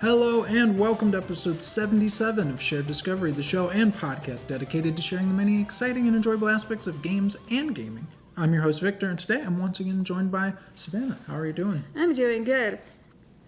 Hello and welcome to episode 77 of Shared Discovery, the show and podcast dedicated to sharing the many exciting and enjoyable aspects of games and gaming. I'm your host Victor, and today I'm once again joined by Savannah. How are you doing? I'm doing good.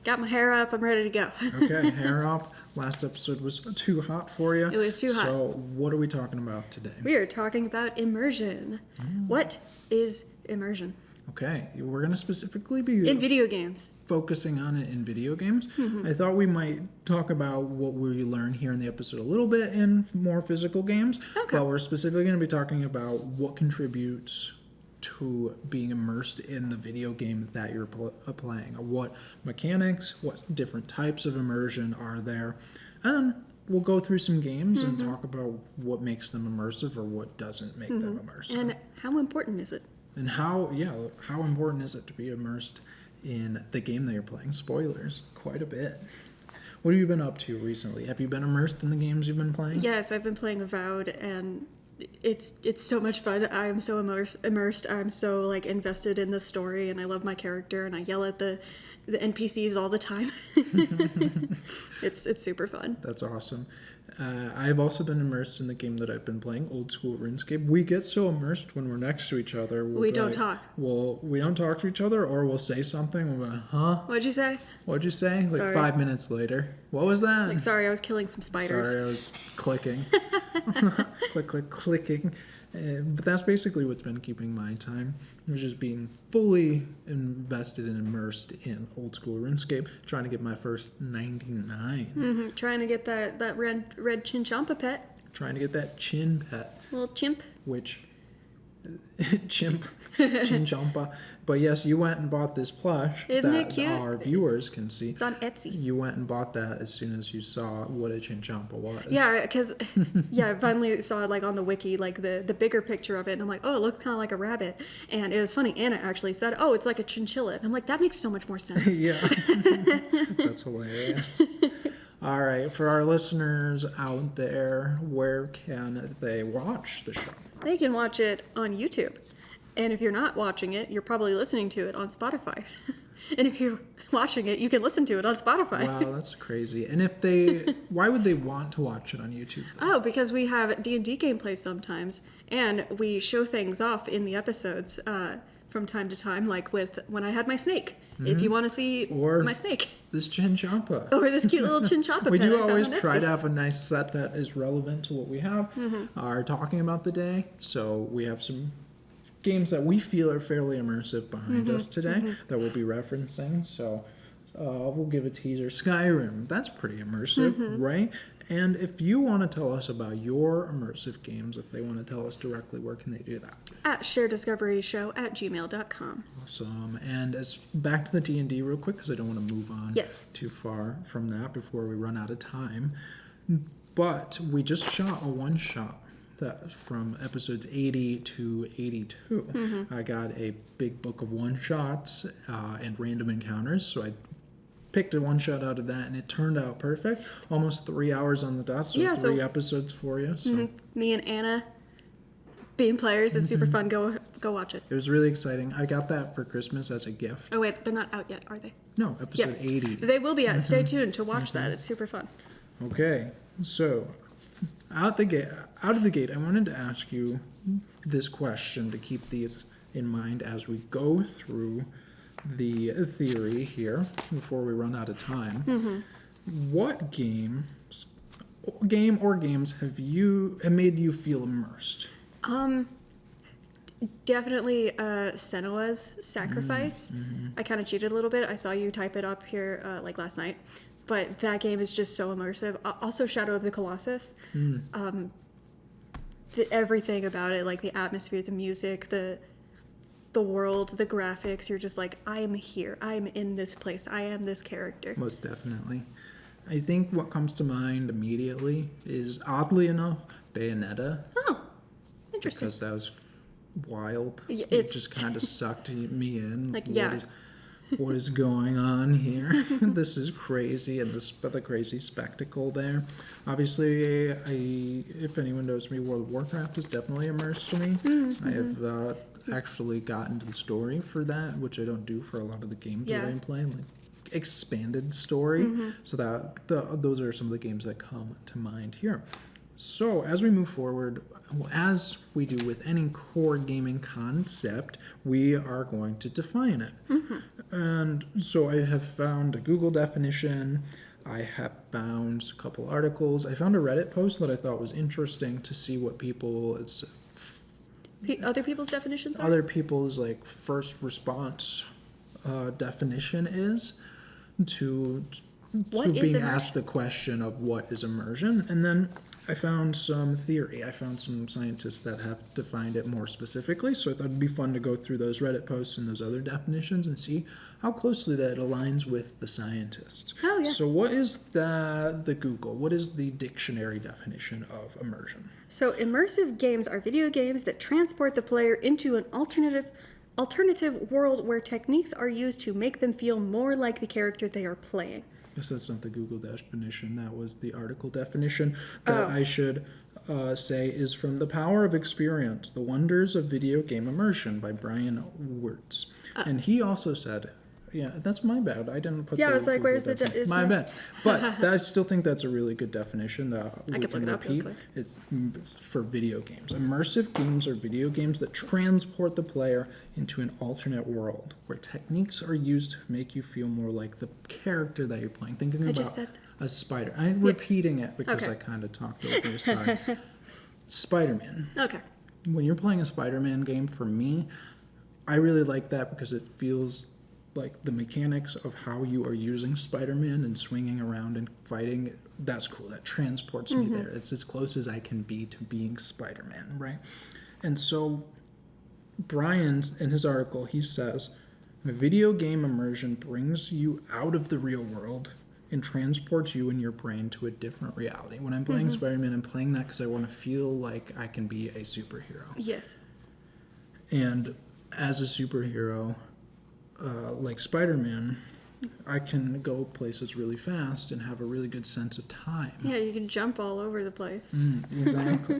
Got my hair up, I'm ready to go. Okay, hair up. Last episode was too hot for you. It was too hot. So what are we talking about today? We are talking about immersion. What is immersion? Okay, we're going to specifically be in video games. Focusing on it in video games. I thought we might talk about what we learn here in the episode a little bit in more physical games. Okay. But we're specifically going to be talking about what contributes to being immersed in the video game that you're playing. What mechanics, what different types of immersion are there. And we'll go through some games and talk about what makes them immersive or what doesn't make them immersive. And how important is it? And how important is it to be immersed in the game that you're playing? Spoilers, quite a bit. What have you been up to recently? Have you been immersed in the games you've been playing? Yes, I've been playing Avowed, and it's so much fun. I'm so immersed. I'm so invested in the story, and I love my character, and I yell at the NPCs all the time. It's super fun. That's awesome. I've also been immersed in the game that I've been playing, Old School RuneScape. We get so immersed when we're next to each other. We don't talk. Well, we don't talk to each other, or we'll say something. We'll go, huh? What'd you say? What'd you say? Sorry. 5 minutes later. What was that? Sorry, I was killing some spiders. Sorry, I was clicking. Clicking. But that's basically what's been keeping my time. It was just being fully invested and immersed in Old School RuneScape, trying to get my first 99. Trying to get that red Chinchompa pet. Trying to get that chin pet. Little chimp. Which... Chinchompa. But yes, you went and bought this plush. Isn't it cute? Our viewers can see. It's on Etsy. You went and bought that as soon as you saw what a Chinchompa was. Yeah, because I finally saw it on the wiki, the bigger picture of it, and I'm like, oh, it looks kind of like a rabbit. And it was funny, Anna actually said, oh, it's like a chinchilla. And I'm like, that makes so much more sense. Yeah. That's hilarious. All right, for our listeners out there, where can they watch the show? They can watch it on YouTube. And if you're not watching it, you're probably listening to it on Spotify. And if you're watching it, you can listen to it on Spotify. Wow, that's crazy. And why would they want to watch it on YouTube then? Oh, because we have D&D gameplay sometimes, and we show things off in the episodes from time to time, like with when I had my snake. If you want to see my snake. This Chinchompa. Or this cute little Chinchompa We pet do I always found on try Etsy. to have a nice set that is relevant to what we have, are talking about the day. So we have some games that we feel are fairly immersive behind us today that we'll be referencing. So we'll give a teaser. Skyrim, that's pretty immersive, right? And if you want to tell us about your immersive games, if they want to tell us directly, where can they do that? At sharediscoveryshow@gmail.com. Awesome. And back to the D&D real quick, because I don't want to move on too far from that before we run out of time. But we just shot a one-shot from episodes 80 to 82. I got a big book of one-shots and random encounters, so I picked a one-shot out of that, and it turned out perfect. Almost 3 hours on the dot, so 3 episodes for you. So. Me and Anna being players, it's super fun. Go watch it. It was really exciting. I got that for Christmas as a gift. Oh wait, they're not out yet, are they? No, episode 80. They will be out. Stay tuned to watch that. It's super fun. Okay, so out of the gate, I wanted to ask you this question to keep these in mind as we go through the theory here before we run out of time. What game or games have made you feel immersed? Definitely Senua's Sacrifice. I kind of cheated a little bit. I saw you type it up here last night. But that game is just so immersive. Also, Shadow of the Colossus. Everything about it, like the atmosphere, the music, the world, the graphics. You're just like, I am here. I am in this place. I am this character. Most definitely. I think what comes to mind immediately is, oddly enough, Bayonetta. Oh, interesting. Because that was wild. Yeah, it just kind of sucked me in. What is going on here? This is crazy, and the crazy spectacle there. Obviously, if anyone knows me, World of Warcraft has definitely immersed me. I have actually gotten to the story for that, which I don't do for a lot of the games that I'm playing, like expanded story. So those are some of the games that come to mind here. So as we move forward, as we do with any core gaming concept, we are going to define it. And so I have found a Google definition. I have found a couple articles. I found a Reddit post that I thought was interesting to see what other people's definitions are? Other people's like first response definition is to being asked the question of what is immersion. And then I found some theory. I found some scientists that have defined it more specifically. So I thought it'd be fun to go through those Reddit posts and those other definitions and see how closely that aligns with the scientists. Oh, yeah. So what is the Google? What is the dictionary definition of immersion? So immersive games are video games that transport the player into an alternative world where techniques are used to make them feel more like the character they are playing. Yes, that's not the Google definition. That was the article definition that I should say is from The Power of Experience, The Wonders of Video Game Immersion by Brian Wirtz. And he also said, yeah, that's my bad. I didn't put I was like, Google where's the... my bad. But I still think that's a really good definition. I could look it up real quick. It's for video games. Immersive games are video games that transport the player into an alternate world where techniques are used to make you feel more like the character that you're playing. Thinking about a spider. I'm repeating it because I kind of talked over it. Sorry. Spider-Man. Okay. When you're playing a Spider-Man game, for me, I really like that because it feels like the mechanics of how you are using Spider-Man and swinging around and fighting, that's cool. That transports me there. It's as close as I can be to being Spider-Man, right? And so Brian, in his article, he says, video game immersion brings you out of the real world and transports you and your brain to a different reality. When I'm playing Spider-Man, I'm playing that because I want to feel like I can be a superhero. Yes. And as a superhero, like Spider-Man, I can go places really fast and have a really good sense of time. Yeah, you can jump all over the place. Exactly.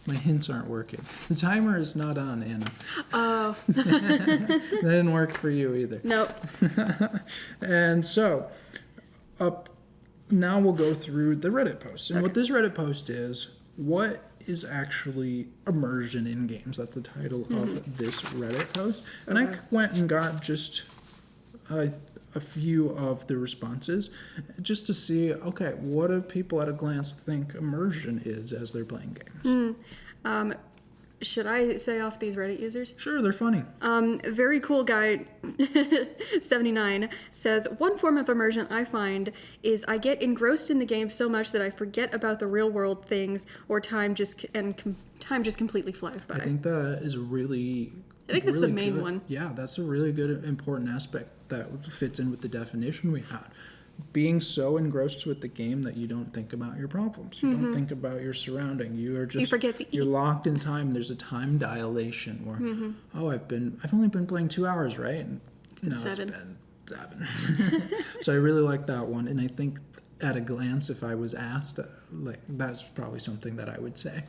My hints aren't working. The timer is not on, Anna. Oh. That didn't work for you either. Nope. And so, now we'll go through the Reddit post. And what this Reddit post is, what is actually immersion in games? That's the title of this Reddit post. And I went and got just a few of the responses just to see, okay, what do people at a glance think immersion is as they're playing games? Should I say off these Reddit users? Sure, they're funny. Very cool guy, 79, says, one form of immersion I find is I get engrossed in the game so much that I forget about the real world things, or time just completely flies by. I think that is that's the main one. Yeah, that's a really good, important aspect that fits in with the definition we had. Being so engrossed with the game that you don't think about your problems. You don't think about your surrounding. You are just... You forget to eat. You're locked in time. There's a time dilation where, I've only been playing 2 hours, right? It's been 7. It's been 7. So I really like that one. And I think at a glance, if I was asked, that's probably something that I would say.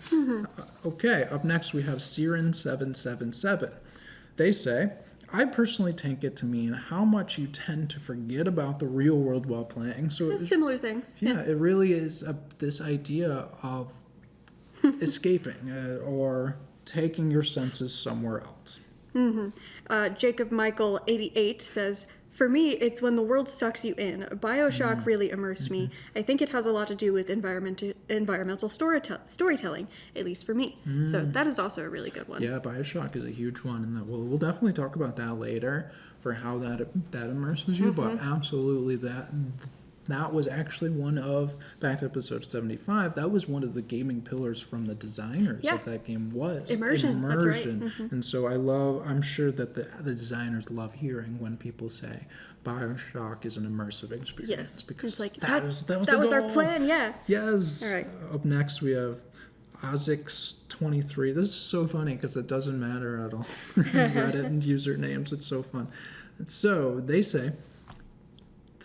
Okay, up next we have Siren777. They say, I personally take it to mean how much you tend to forget about the real world while playing. So similar things. Yeah, it really is this idea of escaping or taking your senses somewhere else. Jacob Michael 88 says, for me, it's when the world sucks you in. BioShock really immersed me. I think it has a lot to do with environmental storytelling, at least for me. So that is also a really good one. Yeah, BioShock is a huge one, and we'll definitely talk about that later for how that immerses you. But absolutely, that was actually one of, back to episode 75, that was one of the gaming pillars from the designers of that game was immersion. That's right. And so I'm sure that the designers love hearing when people say BioShock is an immersive experience. Yes, because it's like, that was our plan, yeah. Yes. All right. Up next we have Ozix23. This is so funny because it doesn't matter at all. Reddit and usernames, it's so fun. So they say,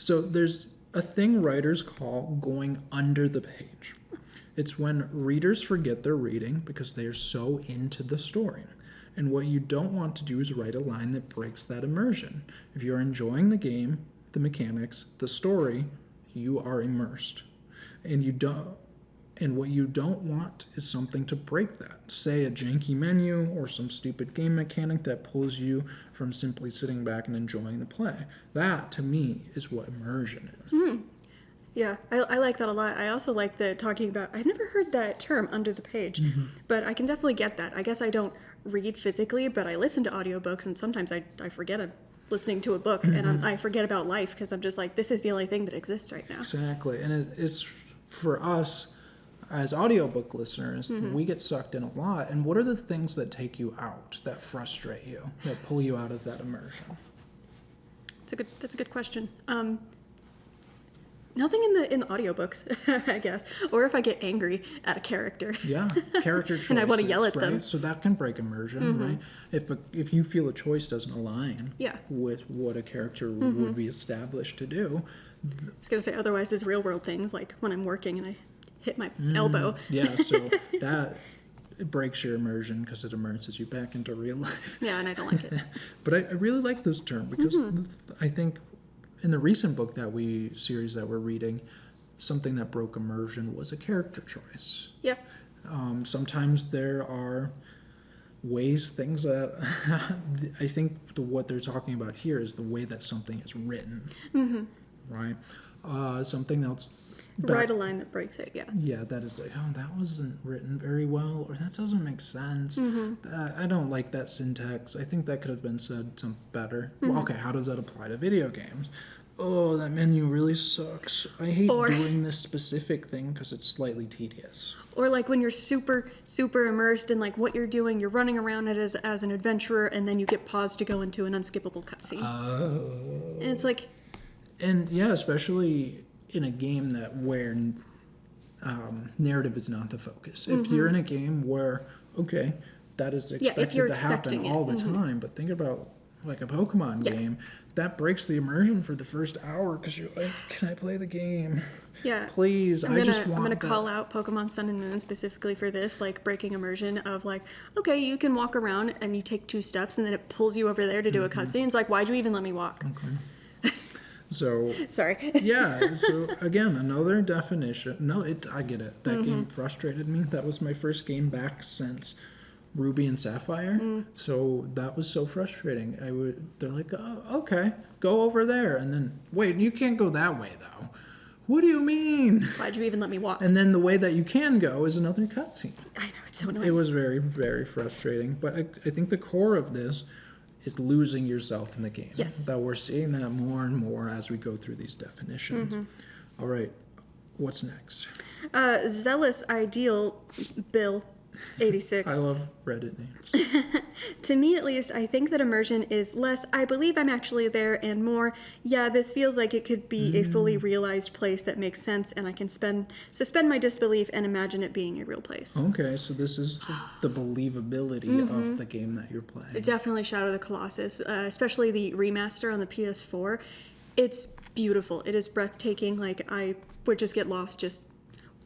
there's a thing writers call going under the page. It's when readers forget they're reading because they are so into the story. And what you don't want to do is write a line that breaks that immersion. If you're enjoying the game, the mechanics, the story, you are immersed. And you don't. And what you don't want is something to break that. Say a janky menu or some stupid game mechanic that pulls you from simply sitting back and enjoying the play. That, to me, is what immersion is. Mm. Yeah, I like that a lot. I also like the talking about, I've never heard that term, under the page, but I can definitely get that. I guess I don't read physically, but I listen to audiobooks, and sometimes I forget I'm listening to a book, and I forget about life because I'm just like, this is the only thing that exists right now. Exactly. And it's for us, as audiobook listeners, we get sucked in a lot. And what are the things that take you out, that frustrate you, that pull you out of that immersion? That's a good question. Nothing in the audiobooks, I guess. Or if I get angry at a character. Yeah, character choices. And I want to yell at right? them. So that can break immersion, right? If you feel a choice doesn't align with what a character would be established to do. I was going to say, otherwise there's real world things, like when I'm working and I hit my elbow. Yeah, so that it breaks your immersion because it immerses you back into real life. Yeah, and I don't like it. But I really like this term because I think in the recent book series that we're reading, something that broke immersion was a character choice. Yeah. Sometimes there are things that I think what they're talking about here is the way that something is written, right? Something else. Write a line that breaks it, yeah. Yeah, that is like, oh, that wasn't written very well, or that doesn't make sense. I don't like that syntax. I think that could have been said some better. Well, okay, how does that apply to video games? Oh, that menu really sucks. I hate doing this specific thing because it's slightly tedious. Or like when you're super, super immersed in like what you're doing, you're running around it as an adventurer, and then you get paused to go into an unskippable cutscene. Oh. And it's like... And yeah, especially in a game where narrative is not the focus. If you're in a game where, okay, that is expected to happen all the time, but think about like a Pokemon game, that breaks the immersion for the first hour because you're like, can I play the game? Yeah. Please, I'm gonna call out Pokemon Sun and Moon specifically for this, like breaking immersion of like, okay, you can walk around and you take 2 steps and then it pulls you over there to do a cutscene. It's like, why'd you even let me walk? Okay. So sorry. Yeah. So again, another definition. No, I get it. That game frustrated me. That was my first game back since Ruby and Sapphire. So that was so frustrating. They're like, oh, okay, go over there, and then wait, you can't go that way though. What do you mean? Why'd you even let me walk? And then the way that you can go is another cutscene. I know, it's so annoying. It was very, very frustrating. But I think the core of this is losing yourself in the game. Yes. That we're seeing that more and more as we go through these definitions. All right, what's next? Zealous Ideal Bill 86. I love Reddit names. To me, at least, I think that immersion is less, I believe I'm actually there, and more, yeah, this feels like it could be a fully realized place that makes sense, and I can suspend my disbelief and imagine it being a real place. Okay, so this is the believability of the game that you're playing. Definitely Shadow of the Colossus, especially the remaster on the PS4. It's beautiful. It is breathtaking. Like, I would just get lost just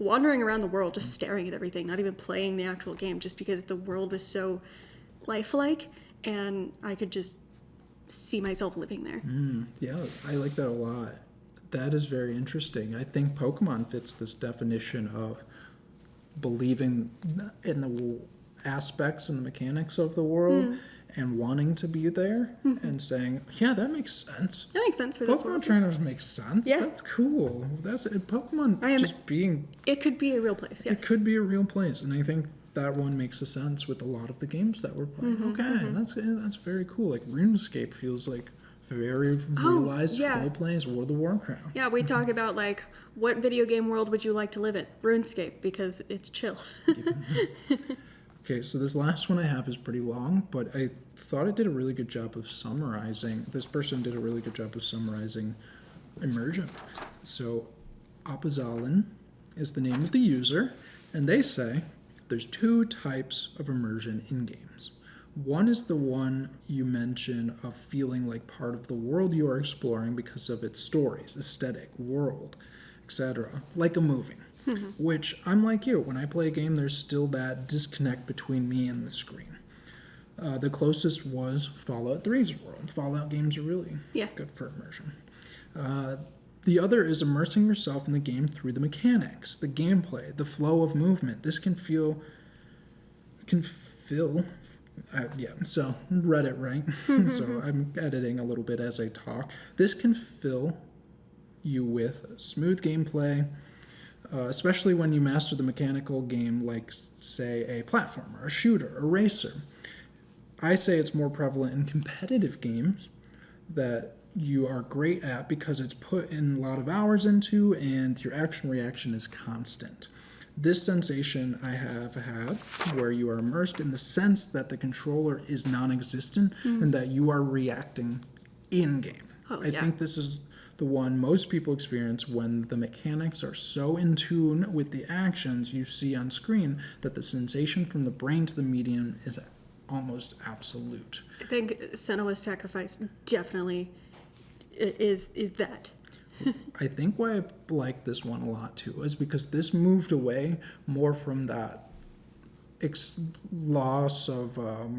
wandering around the world, just staring at everything, not even playing the actual game, just because the world was so lifelike, and I could just see myself living there. Yeah, I like that a lot. That is very interesting. I think Pokemon fits this definition of believing in the aspects and the mechanics of the world and wanting to be there and saying, yeah, that makes sense. That makes sense for this world. Pokemon trainers make sense. Yeah. That's cool. That's it. Pokemon It could be a real place, yes. It could be a real place, and I think that one makes a sense with a lot of the games that we're playing. That's very cool. Like RuneScape feels like a very realized full place. World of Warcraft. Yeah, we talk about like, what video game world would you like to live in? RuneScape, because it's chill. Okay, so this last one I have is pretty long, but I thought it did a really good job of summarizing. This person did a really good job of summarizing immersion. So, Apazalin is the name of the user, and they say there's 2 types of immersion in games. One is the one you mention of feeling like part of the world you are exploring because of its stories, aesthetic, world, etc., like a movie. Which, I'm like you, when I play a game, there's still that disconnect between me and the screen. The closest was Fallout 3's world. Fallout games are really good for immersion. The other is immersing yourself in the game through the mechanics, the gameplay, the flow of movement. This can fill, so read it right. So I'm editing a little bit as I talk. This can fill you with smooth gameplay, especially when you master the mechanical game like, say, a platformer, a shooter, a racer. I say it's more prevalent in competitive games that you are great at because it's put in a lot of hours into and your action reaction is constant. This sensation I have had where you are immersed in the sense that the controller is non-existent and that you are reacting in-game. I think this is the one most people experience when the mechanics are so in tune with the actions you see on screen that the sensation from the brain to the medium is almost absolute. I think Senua's Sacrifice definitely is that. I think why I like this one a lot too is because this moved away more from that loss of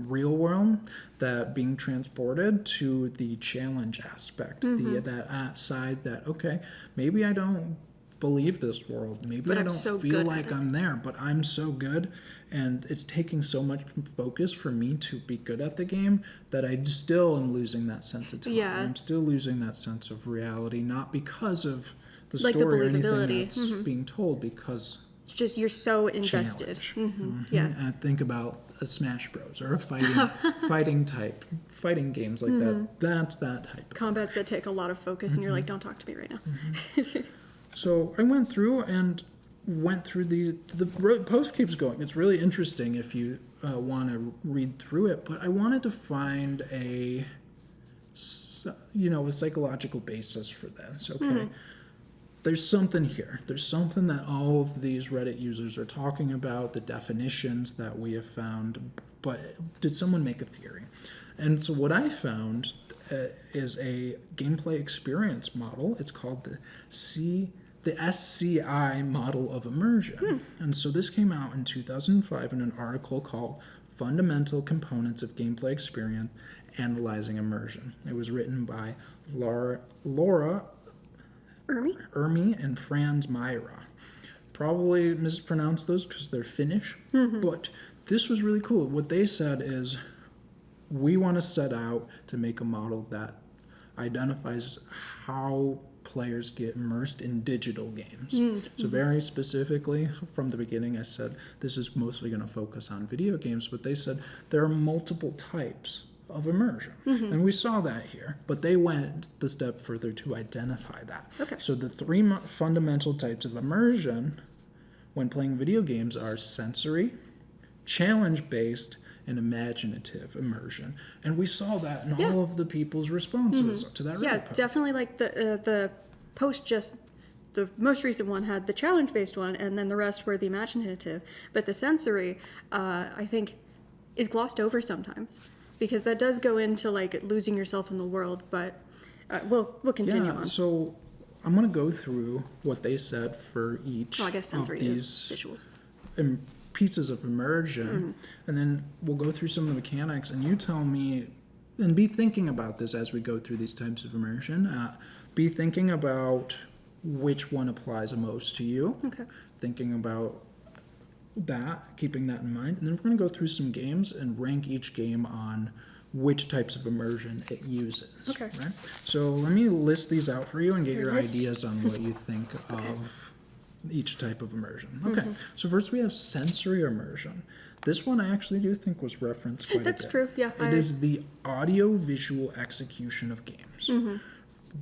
real world that being transported to the challenge aspect, that side that, okay, maybe I don't believe this world, maybe I don't feel like I'm there, but I'm so good, and it's taking so much focus for me to be good at the game that I still am losing that sense of time. I'm still losing that sense of reality, not because of the story or anything that's being told, because it's just you're so invested. I think about a Smash Bros. Or a fighting games like that. That's that type. Combats that take a lot of focus, and you're like, don't talk to me right now. So I went through the post keeps going. It's really interesting if you want to read through it, but I wanted to find a psychological basis for this. Okay. There's something here. There's something that all of these Reddit users are talking about, the definitions that we have found, but did someone make a theory? And so what I found is a gameplay experience model. It's called the SCI model of immersion. And so this came out in 2005 in an article called Fundamental Components of Gameplay Experience Analyzing Immersion. It was written by Laura Ermi and Franz Myra. Probably mispronounced those because they're Finnish, but this was really cool. What they said is, we want to set out to make a model that identifies how players get immersed in digital games. So very specifically, from the beginning, I said this is mostly going to focus on video games, but they said there are multiple types of immersion. And we saw that here, but they went the step further to identify that. So the three fundamental types of immersion when playing video games are sensory, challenge-based, and imaginative immersion. And we saw that in all of the people's responses to that Reddit post. Definitely like the post just, the most recent one had the challenge-based one, and then the rest were the imaginative. But the sensory, I think, is glossed over sometimes, because that does go into like losing yourself in the world, but we'll continue on. So I'm going to go through what they said for each I guess sensory of these is visuals. Pieces of immersion, and then we'll go through some of the mechanics, and you tell me, and be thinking about this as we go through these types of immersion. Be thinking about which one applies the most to you. Thinking about that, keeping that in mind, and then we're going to go through some games and rank each game on which types of immersion it uses. Right? So let me list these out for you and get your ideas on what you think of each type of immersion. So first we have sensory immersion. This one I actually do think was referenced quite a bit. That's true, yeah. It is the audio-visual execution of games.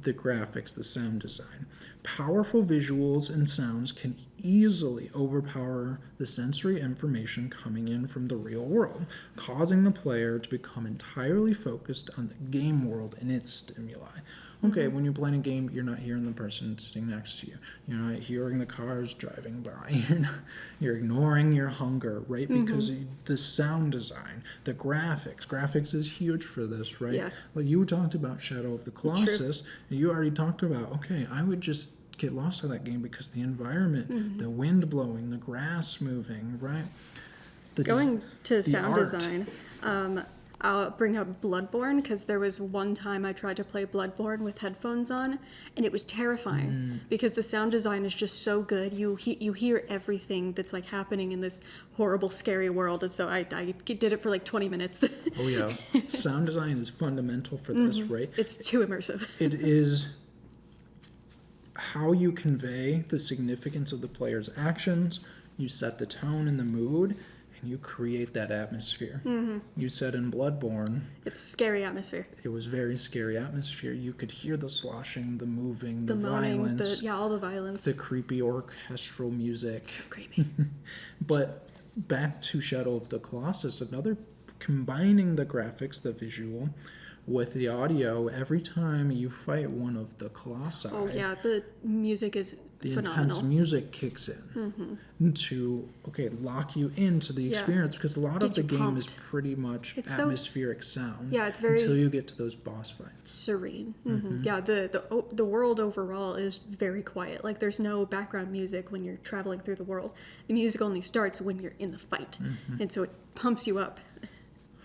The graphics, the sound design. Powerful visuals and sounds can easily overpower the sensory information coming in from the real world, causing the player to become entirely focused on the game world and its stimuli. When you're playing a game, you're not hearing the person sitting next to you. You're not hearing the cars driving by. You're ignoring your hunger, right? Because the sound design, the graphics. Graphics is huge for this, right? Well, you talked about Shadow of the Colossus, and you already talked about, I would just get lost in that game because the environment, the wind blowing, the grass moving, right? Going to sound design, I'll bring up Bloodborne, because there was one time I tried to play Bloodborne with headphones on, and it was terrifying because the sound design is just so good. You hear everything that's like happening in this horrible, scary world, and so I did it for like 20 minutes. Oh yeah, sound design is fundamental for this, right? It's too immersive. It is how you convey the significance of the player's actions. You set the tone and the mood, and you create that atmosphere. You said in Bloodborne, It's scary atmosphere. it was very scary atmosphere. You could hear the sloshing, the moving, the moaning, violence, all the violence. the creepy orchestral music. So creepy. But back to Shadow of the Colossus, another combining the graphics, the visual, with the audio. Every time you fight one of the colossi, Oh yeah, the music is the phenomenal. intense music kicks in to lock you into the experience, because a lot of Gets the you game is pumped. pretty much It's so- atmospheric sound. Yeah, it's very- until you get to those boss fights. Serene. Yeah, the world overall is very quiet. Like there's no background music when you're traveling through the world. The music only starts when you're in the fight, and so it pumps you up.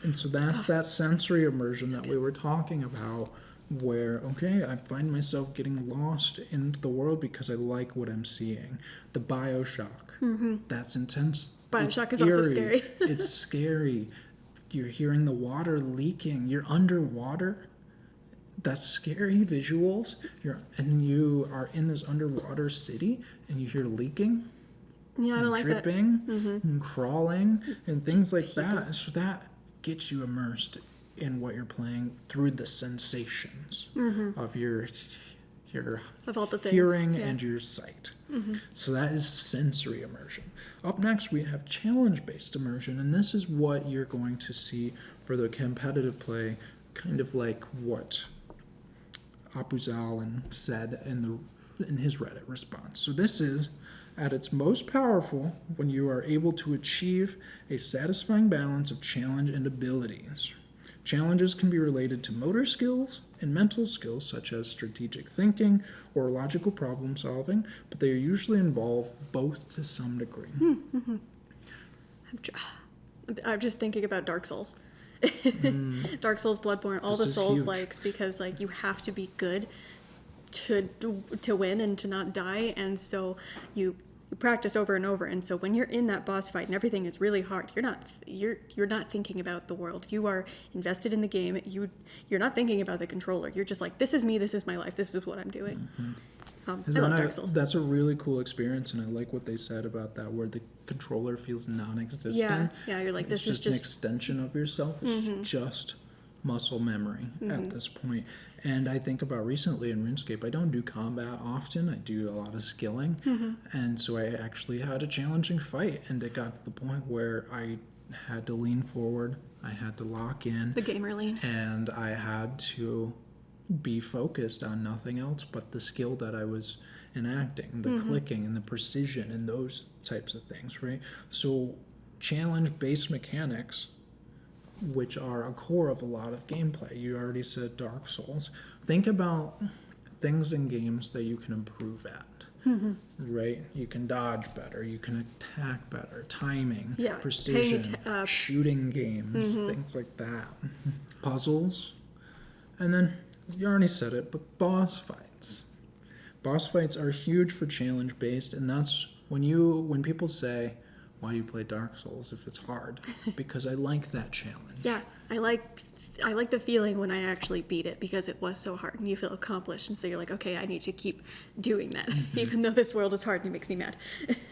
And so that's that sensory immersion that we were talking about, where, I find myself getting lost in the world because I like what I'm seeing. The Bioshock, that's intense. Bioshock It's is also eerie. scary. It's scary. You're hearing the water leaking. You're underwater. That's scary visuals. And you are in this underwater city, and you hear leaking. Yeah, I don't like that. dripping and crawling and things like that. So that gets you immersed in what you're playing through the sensations of your Of all the things. hearing Yeah. and your sight. So that is sensory immersion. Up next, we have challenge-based immersion, and this is what you're going to see for the competitive play, kind of like what Apuzalin said in his Reddit response. So this is at its most powerful when you are able to achieve a satisfying balance of challenge and abilities. Challenges can be related to motor skills and mental skills such as strategic thinking or logical problem solving, but they usually involve both to some degree. I'm just thinking about Dark Souls. Dark Souls, Bloodborne, all This the is Souls huge. likes, because like you have to be good to win and to not die, and so you practice over and over, and so when you're in that boss fight and everything is really hard, you're not thinking about the world. You are invested in the game. You're not thinking about the controller. You're just like, this is me, this is my life, this is what I'm doing. I love Dark Souls. That's a really cool experience, and I like what they said about that, where the controller feels non-existent. Yeah, you're like, this it's is an just extension of yourself. It's just muscle memory at this point. And I think about recently in RuneScape, I don't do combat often. I do a lot of skilling. And so I actually had a challenging fight, and it got to the point where I had to lean forward, I had to lock in, the gamer lean. and I had to be focused on nothing else but the skill that I was enacting, the clicking and the precision and those types of things, right? So challenge-based mechanics, which are a core of a lot of gameplay. You already said Dark Souls. Think about things in games that you can improve at, right? You can dodge better, you can attack better, timing, precision, shooting games, things like that. Puzzles. And then, you already said it, but boss fights. Boss fights are huge for challenge-based, and that's when people say, why do you play Dark Souls if it's hard? Because I like that challenge. Yeah, I like the feeling when I actually beat it, because it was so hard and you feel accomplished, and so you're like, okay, I need to keep doing that, even though this world is hard and it makes me mad.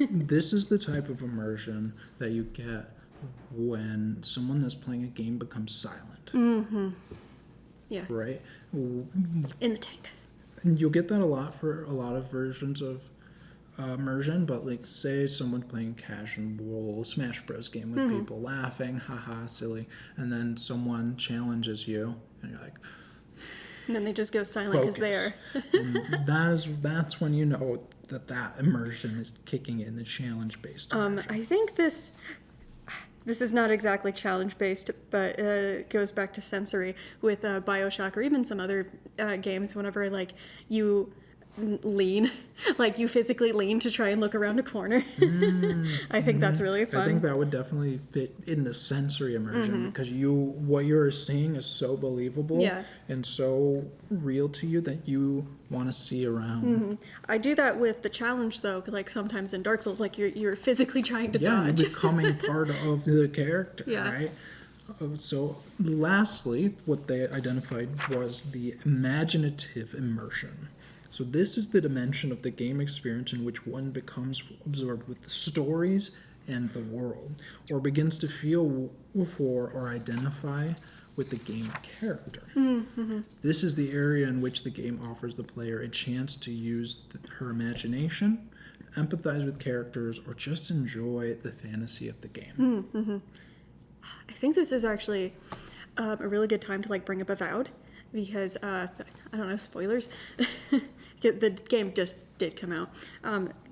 This is the type of immersion that you get when someone that's playing a game becomes silent. Yeah. Right? In the tank. And you'll get that a lot for a lot of versions of immersion, but like say someone's playing casual Smash Bros game with people laughing, haha, silly, and then someone challenges you, and you're like, And then they just go silent because they focus. are. And that's when you know that immersion is kicking in, the challenge-based immersion. I think this is not exactly challenge-based, but it goes back to sensory with Bioshock or even some other games. Whenever like you lean, like you physically lean to try and look around a corner. I think that's really fun. I think that would definitely fit in the sensory immersion because what you're seeing is so believable and so real to you that you want to see around. I do that with the challenge though, like sometimes in Dark Souls, like you're physically trying to dodge. You're becoming part of the character, right? So lastly, what they identified was the imaginative immersion. So this is the dimension of the game experience in which one becomes absorbed with the stories and the world, or begins to feel for or identify with the game character. This is the area in which the game offers the player a chance to use her imagination, empathize with characters, or just enjoy the fantasy of the game. I think this is actually a really good time to like bring up Avowed because I don't know, spoilers. The game just did come out.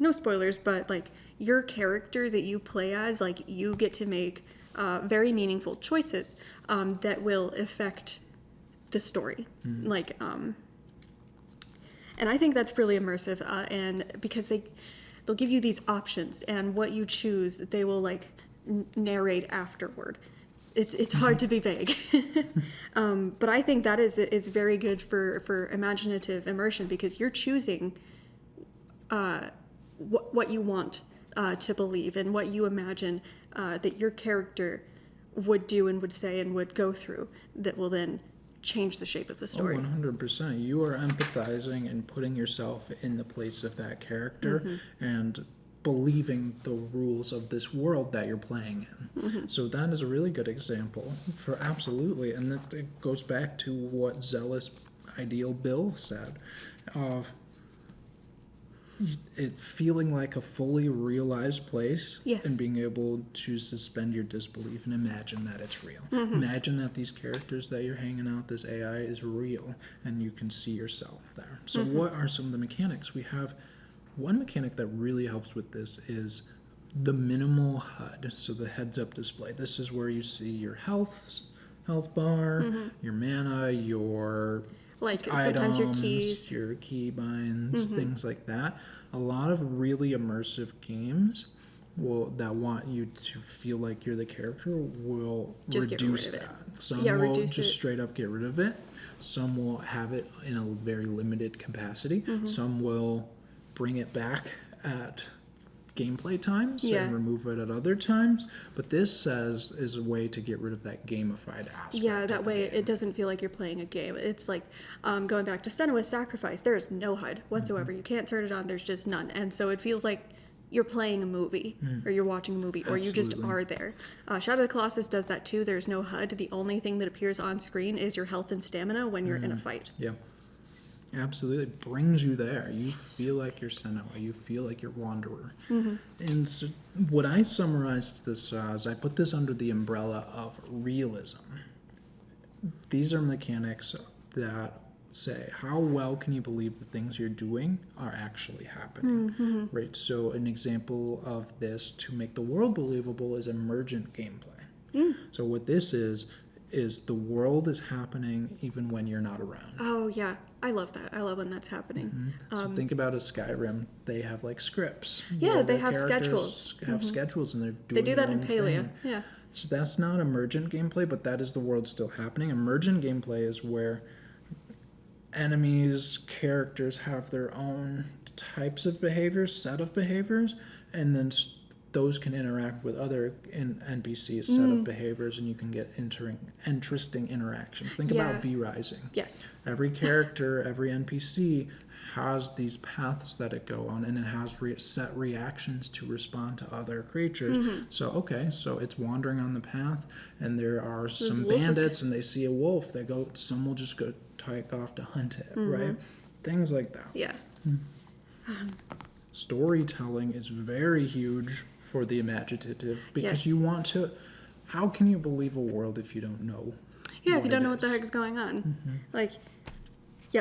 No spoilers, but like your character that you play as, like you get to make very meaningful choices that will affect the story. Like, and I think that's really immersive. And because they'll give you these options, and what you choose, they will like narrate afterward. It's hard to be vague. But I think that is very good for imaginative immersion because you're choosing what you want to believe and what you imagine that your character would do and would say and would go through that will then change the shape of the story. 100%. You are empathizing and putting yourself in the place of that character and believing the rules of this world that you're playing in. So that is a really good example for absolutely, and it goes back to what Zealous Ideal Bill said of it feeling like a fully realized place and being able to suspend your disbelief and imagine that it's real. Imagine that these characters that you're hanging out, this AI is real and you can see yourself there. So what are some of the mechanics? We have one mechanic that really helps with this is the minimal HUD, so the heads-up display. This is where you see your health bar, your mana, your like items, sometimes your keys, your key binds, things like that. A lot of really immersive games that want you to feel like you're the character will just reduce that. Some will just straight up get rid of it. Some will have it in a very limited capacity. Some will bring it back at gameplay times and remove it at other times, but this is a way to get rid of that gamified aspect. That way it doesn't feel like you're playing a game. It's like going back to Senua's Sacrifice, there is no HUD whatsoever. You can't turn it on, there's just none, and so it feels like you're playing a movie or you're watching a movie or you just are there. Shadow of the Colossus does that too. There's no HUD. The only thing that appears on screen is your health and stamina when you're in a fight. Absolutely. It brings you there. You feel like you're Senua. You feel like you're Wanderer. And so what I summarized this as, I put this under the umbrella of realism. These are mechanics that say, how well can you believe the things you're doing are actually happening? Right? So an example of this to make the world believable is emergent gameplay. So what this is the world is happening even when you're not around. Oh, yeah. I love that. I love when that's happening. So think about a Skyrim. They have like scripts. Yeah, they have schedules. Have schedules and they do that in Palea. Yeah. So that's not emergent gameplay, but that is the world still happening. Emergent gameplay is where enemies, characters have their own types of behaviors, set of behaviors, and then those can interact with other NPCs' set of behaviors, and you can get interesting interactions. Think about V-Rising. Yes. Every character, every NPC has these paths that it go on, and it has set reactions to respond to other creatures. So it's wandering on the path, and there are some bandits, and they see a wolf. Some will just go take off to hunt it, right? Things like that. Yeah. Storytelling is very huge for the imaginative because you want to. How can you believe a world if you don't know? Yeah, if you don't know what the heck's going on,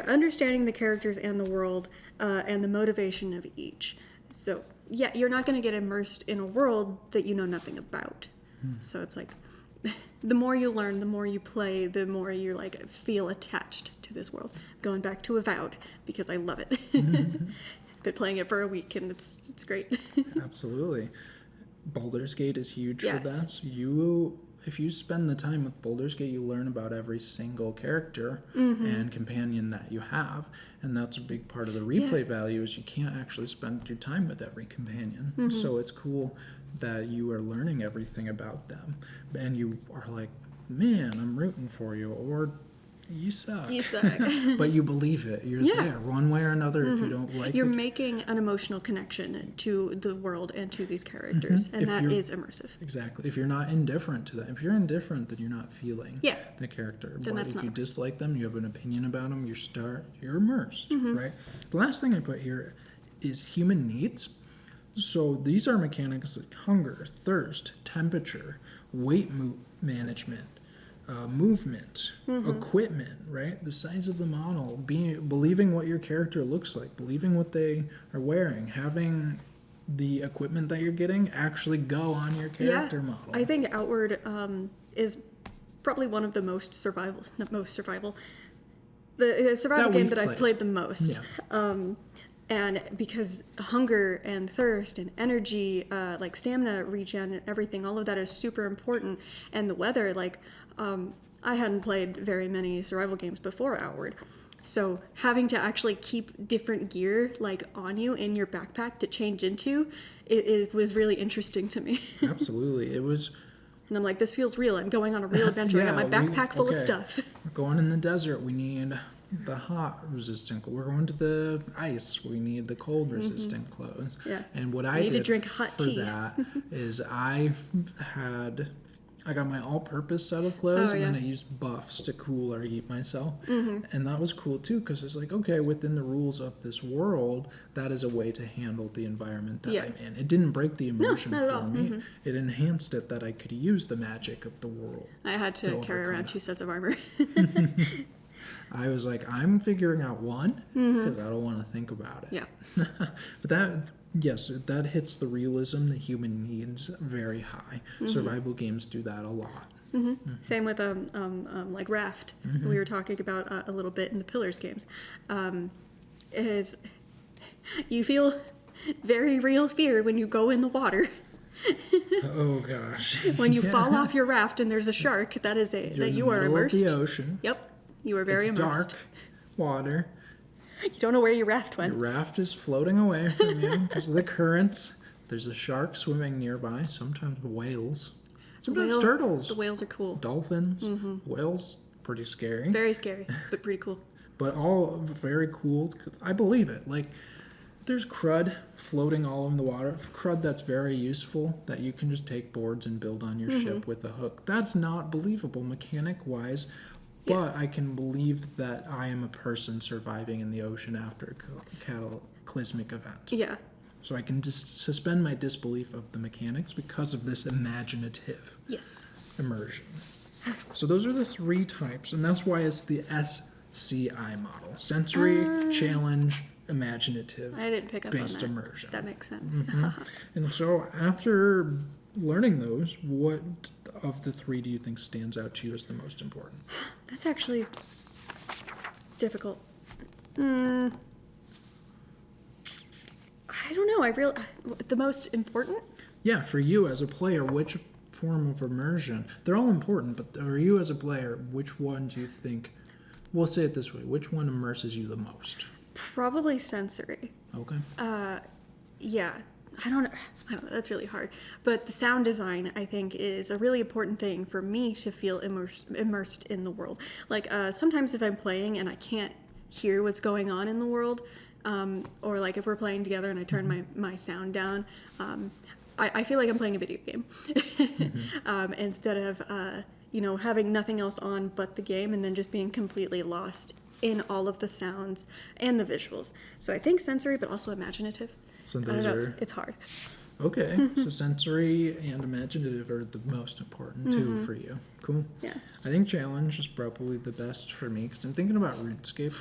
understanding the characters and the world and the motivation of each. So you're not going to get immersed in a world that you know nothing about. So it's like the more you learn, the more you play, the more you like feel attached to this world. Going back to Avowed because I love it. Been playing it for a week and it's great. Absolutely. Baldur's Gate is huge for that. So if you spend the time with Baldur's Gate, you learn about every single character and companion that you have. And that's a big part of the replay value is you can't actually spend your time with every companion. So it's cool that you are learning everything about them. And you are like, man, I'm rooting for you. Or you suck. You suck. But you believe it. You're there one way or another if you don't like You're making an emotional connection to the world and to these characters. And that is immersive. Exactly. If you're not indifferent to them. If you're indifferent, then you're not feeling the character. Then but if you dislike them, you have an opinion about them, you're immersed, right? The last thing I put here is human needs. So these are mechanics like hunger, thirst, temperature, weight management, movement, equipment, right? The size of the model, believing what your character looks like, believing what they are wearing, having the equipment that you're getting actually go on your character model. I think Outward is probably one of the most survival game that I've played the most. And because hunger and thirst and energy, like stamina regen and everything, all of that is super important. And the weather, like, I hadn't played very many survival games before Outward. So having to actually keep different gear, like, on you in your backpack to change into, it was really interesting to me. Absolutely. It was... And I'm like, this feels real. I'm going on a real adventure. I got my backpack full of stuff. We're going in the desert. We need the hot resistant. We're going to the ice. We need the cold resistant clothes. Yeah. And what I did to drink hot for tea. that is I got my all-purpose set of clothes, and then I used buffs to cool or heat myself. And that was cool, too, because it's like, okay, within the rules of this world, that is a way to handle the environment that I'm in. It didn't break the immersion for me. It enhanced it that I could use the magic of the world. I had to carry around 2 sets of armor. I was like, I'm figuring out one, because I don't want to think about it. Yeah. But that hits the realism the human needs very high. Survival games do that a lot. Same with like Raft. We were talking about a little bit in the Pillars games. Is you feel very real fear when you go in the water. Oh gosh! When you fall off your raft and there's a shark, that is you are immersed. Of the ocean. Yep, you are very immersed. Dark water. You don't know where your raft went. Your raft is floating away from you because of the currents. There's a shark swimming nearby. Sometimes whales. Sometimes turtles. The whales are cool. Dolphins. Whales, pretty scary. Very scary, but pretty cool. But all very cool. 'Cause I believe it. Like, there's crud floating all in the water. Crud that's very useful that you can just take boards and build on your ship with a hook. That's not believable mechanic-wise. But I can believe that I am a person surviving in the ocean after a cataclysmic event. Yeah. So I can just suspend my disbelief of the mechanics because of this imaginative immersion. So those are the 3 types, and that's why it's the SCI model. Sensory, challenge, imaginative, I didn't pick up based on that. immersion. That makes sense. And so after learning those, what of the 3 do you think stands out to you as the most important? That's actually difficult. I don't know. The most important? Yeah, for you as a player, which form of immersion? They're all important, but for you as a player, which one do you think, we'll say it this way, which one immerses you the most? Probably sensory. Okay. Yeah. I don't know. That's really hard. But the sound design, I think, is a really important thing for me to feel immersed in the world. Like, sometimes if I'm playing and I can't hear what's going on in the world, or like if we're playing together and I turn my sound down, I feel like I'm playing a video game. Instead of, having nothing else on but the game and then just being completely lost in all of the sounds and the visuals. So I think sensory, but also imaginative. So I don't those know. It's hard. Okay, so sensory and imaginative are the most important too for you. Cool. Yeah. I think challenge is probably the best for me because I'm thinking about RuneScape.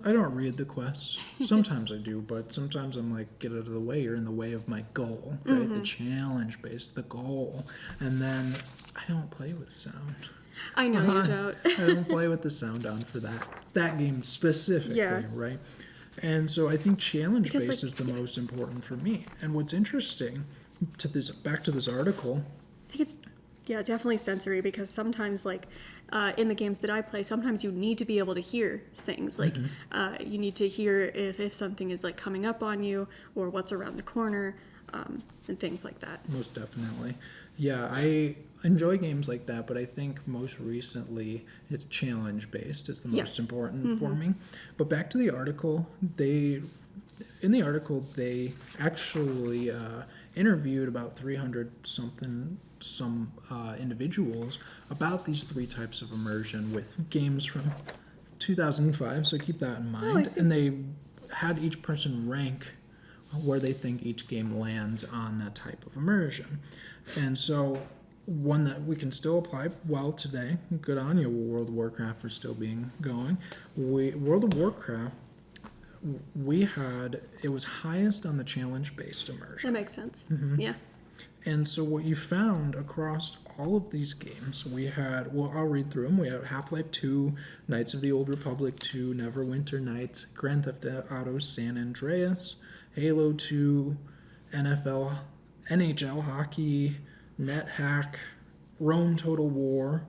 I don't read the quests. Sometimes I do, but sometimes I'm like, get out of the way. You're in the way of my goal, right? The challenge based, the goal. And then I don't play with sound. I know you don't. I don't play with the sound on for that game specifically, right? And so I think challenge based is the most important for me. And what's interesting back to this article, I think it's definitely sensory, because sometimes in the games that I play, sometimes you need to be able to hear things. Like you need to hear if something is like coming up on you or what's around the corner, and things like that. Most definitely. Yeah, I enjoy games like that, but I think most recently it's challenge based is the most important for me. But back to the article, they actually interviewed about 300 some individuals about these 3 types of immersion with games from 2005, so keep that in mind. And they had each person rank where they think each game lands on that type of immersion. And so one that we can still apply well today, good on you, World of Warcraft, for still being going. World of Warcraft, it was highest on the challenge-based immersion. That makes sense. Yeah. And so what you found across all of these games, we had, well, I'll read through them. We had Half-Life 2, Knights of the Old Republic 2, Neverwinter Nights, Grand Theft Auto San Andreas, Halo 2, NHL Hockey, NetHack, Rome Total War,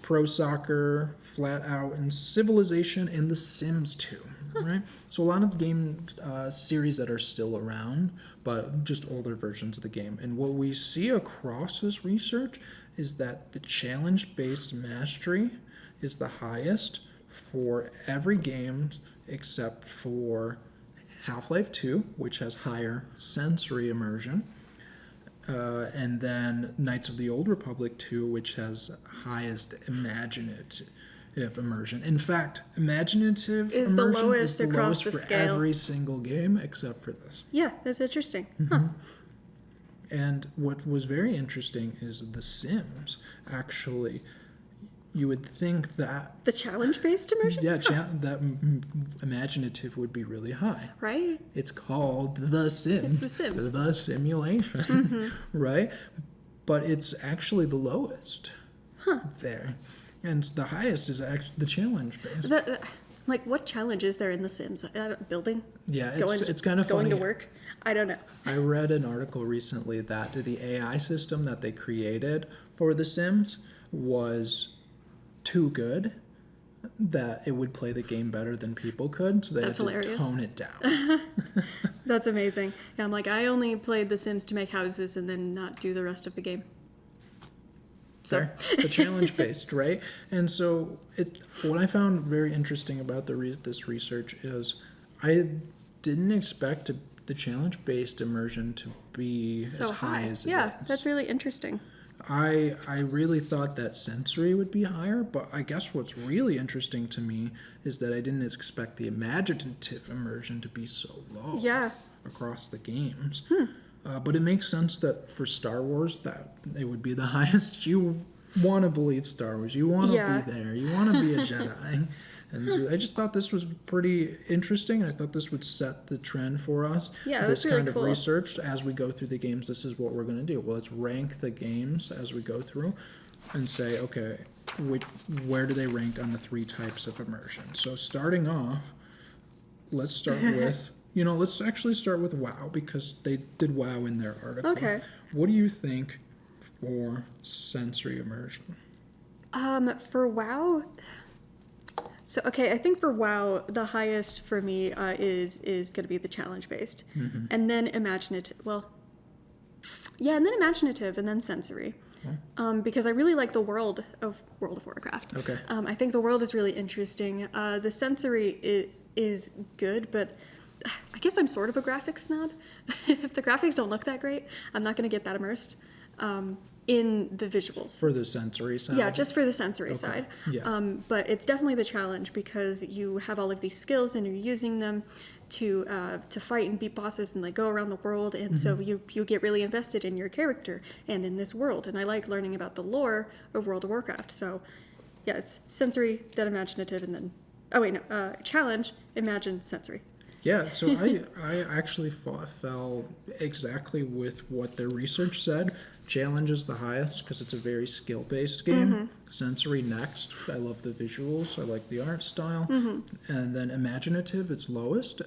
Pro Soccer, Flat Out, and Civilization, and The Sims 2, right? So a lot of game series that are still around, but just older versions of the game. And what we see across this research is that the challenge-based mastery is the highest for every game except for Half-Life 2, which has higher sensory immersion, and then Knights of the Old Republic 2, which has highest imaginative immersion. In fact, imaginative is immersion the lowest is the across lowest the for scale. every single game except for this. Yeah, that's interesting. And what was very interesting is The Sims, actually. You would think that the challenge-based immersion? Yeah, that imaginative would be really high. Right. It's called The Sims. It's The Sims. The simulation, right? But it's actually the lowest there. And the highest is actually the challenge-based. Like, what challenge is there in The Sims? Building? Yeah, it's kind of funny. Going to work? I don't know. I read an article recently that the AI system that they created for The Sims was too good that it would play the game better than people could, so they had to tone it down. That's amazing. Yeah, I'm like, I only played The Sims to make houses and then not do the rest of the game. So the challenge based, right? And so what I found very interesting about this research is I didn't expect the challenge based immersion to be so as high as it is. Yeah, that's really interesting. I really thought that sensory would be higher, but I guess what's really interesting to me is that I didn't expect the imaginative immersion to be so low across the games. But it makes sense that for Star Wars that it would be the highest. You want to believe Star Wars. You want to be there. You want to be a Jedi. And so I just thought this was pretty interesting. I thought this would set the trend for us. Yeah, this that's really kind cool. of research as we go through the games. This is what we're going to do. Well, let's rank the games as we go through, and say, okay, where do they rank on the 3 types of immersion? So starting off, let's start with. Let's actually start with WoW, because they did WoW in their article. Okay. What do you think for sensory immersion? For WoW, I think for WoW, the highest for me is going to be the challenge based, and then imaginative. And then imaginative, and then sensory. Because I really like the world of World of Warcraft. Okay. I think the world is really interesting. The sensory is good, but I guess I'm sort of a graphics snob. If the graphics don't look that great, I'm not going to get that immersed in the visuals. For the sensory side? Yeah, just for the sensory side. Yeah. But it's definitely the challenge, because you have all of these skills and you're using them to fight and beat bosses and go around the world, and so you get really invested in your character and in this world. And I like learning about the lore of World of Warcraft. So yeah, it's sensory, then imaginative, and then challenge, imagine, sensory. Yeah, so I actually fell exactly with what their research said. Challenge is the highest because it's a very skill-based game. Sensory next. I love the visuals. I like the art style. And then imaginative, it's lowest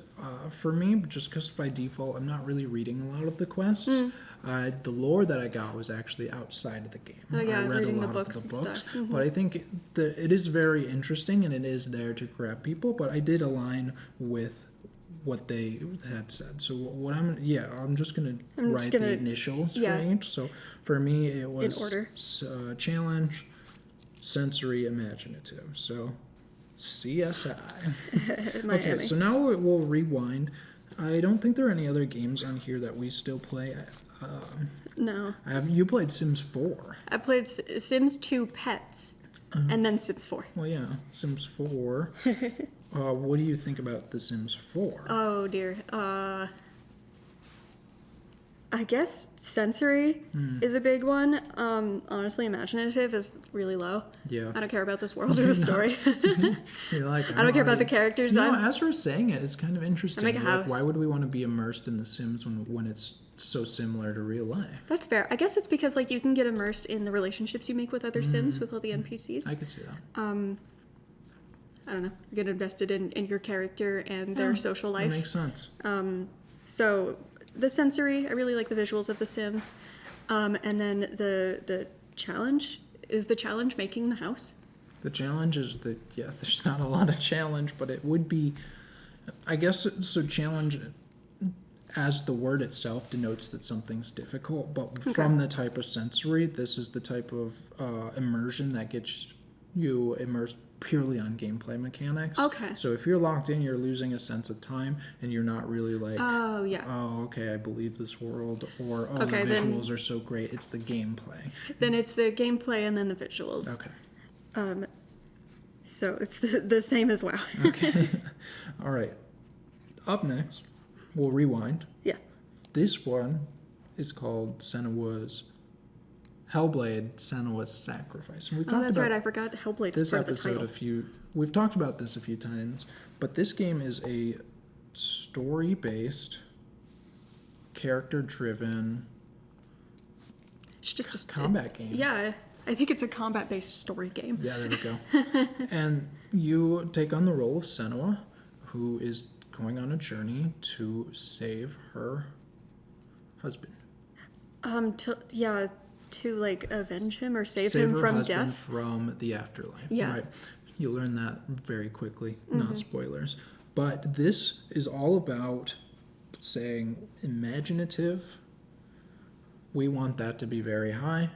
for me, just because by default I'm not really reading a lot of the quests. The lore that I got was actually outside of the game. Oh, yeah, I read a reading lot the books of the and books, stuff. but I think that it is very interesting and it is there to grab people. But I did align with what they had said. So what I'm just gonna write the initials for each. So for me, it was in order. Challenge, sensory, imaginative. So CSI. Okay, so now we'll rewind. I don't think there are any other games on here that we still play. No. You played Sims 4. I played Sims 2 Pets, and then Sims 4. Well, yeah, Sims 4. What do you think about The Sims 4? Oh, dear. I guess sensory is a big one. Honestly, imaginative is really low. Yeah. I don't care about this world or the story. You're like, I don't care about the characters. As we're saying it, it's kind of interesting. I make a house. Why would we want to be immersed in The Sims when it's so similar to real life? That's fair. I guess it's because you can get immersed in the relationships you make with other Sims, with all the NPCs. I could see that. I don't know. You get invested in your character and their social life. That makes sense. So the sensory, I really like the visuals of The Sims. And then the challenge, is the challenge making the house? The challenge is that, yes, there's not a lot of challenge, but it would be, I guess, so challenge as the word itself denotes that something's difficult, but from the type of sensory, this is the type of immersion that gets you immersed purely on gameplay mechanics. Okay. So if you're locked in, you're losing a sense of time, and you're not really like, oh, yeah. Oh, okay, I believe this world, or the Okay, visuals are so great. It's the gameplay. Then it's the gameplay and then the visuals. Okay. So it's the same as WoW. Okay. All right. Up next, we'll rewind. Yeah. This one is called Senua's Hellblade: Senua's Sacrifice. And we talked that's about right. I forgot Hellblade is this part of the episode title. We've talked about this a few times, but this game is a story-based, character-driven It's just combat game. Yeah, I think it's a combat-based story game. Yeah, there we go. And you take on the role of Senua, who is going on a journey to save her husband. To avenge him or save Save him her from husband death. from the afterlife. Yeah. Right. You'll learn that very quickly, not spoilers. But this is all about saying imaginative. We want that to be very high.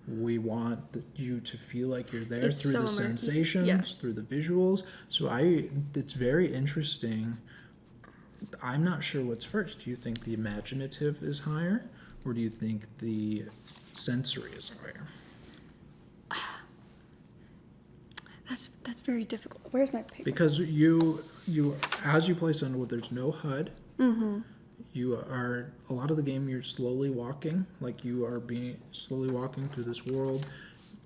We want you to feel like you're there through the sensations, through the visuals. So it's very interesting. I'm not sure what's first. Do you think the imaginative is higher, or do you think the sensory is higher? That's very difficult. Where's my paper? Because you as you play Sunwood, there's no HUD. You are, a lot of the game you're slowly walking, like you are slowly walking through this world.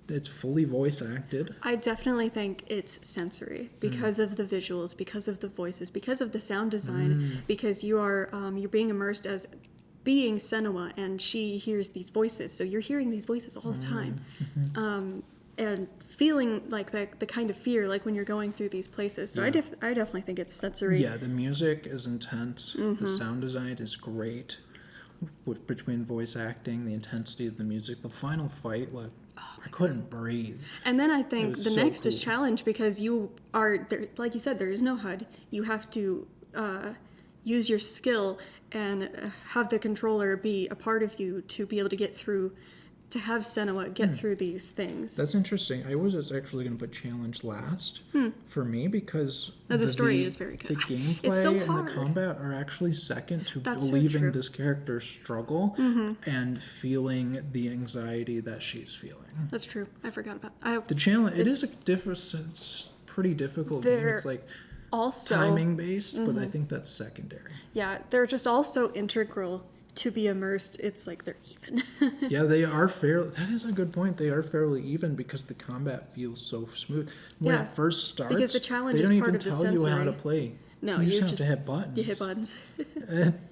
It's fully voice acted. I definitely think it's sensory because of the visuals, because of the voices, because of the sound design, because you are you're being immersed as being Senua, and she hears these voices, so you're hearing these voices all the time, and feeling like the kind of fear, like when you're going through these places. So I definitely think it's sensory. Yeah, the music is intense. The sound design is great. Between voice acting, the intensity of the music, the final fight, I couldn't breathe. And then I think the next cool. is challenge, because you are there, like you said, there is no HUD. You have to use your skill and have the controller be a part of you to be able to get through, to have Senua get through these things. That's interesting. I was just actually going to put challenge last for me, because the story is very good. The gameplay It's so and hard. the combat are actually second to That's so believing true. this character's struggle and feeling the anxiety that she's feeling. That's true. I forgot about The challenge, it's pretty difficult game. It's like also timing based, but I think that's secondary. Yeah, they're just also integral to be immersed, it's like they're even. Yeah, they are fair. That is a good point. They are fairly even because the combat feels so smooth. When it first starts, because the challenge they is don't part even of the tell you how sensory. to play. No, you just have to hit buttons. You hit buttons.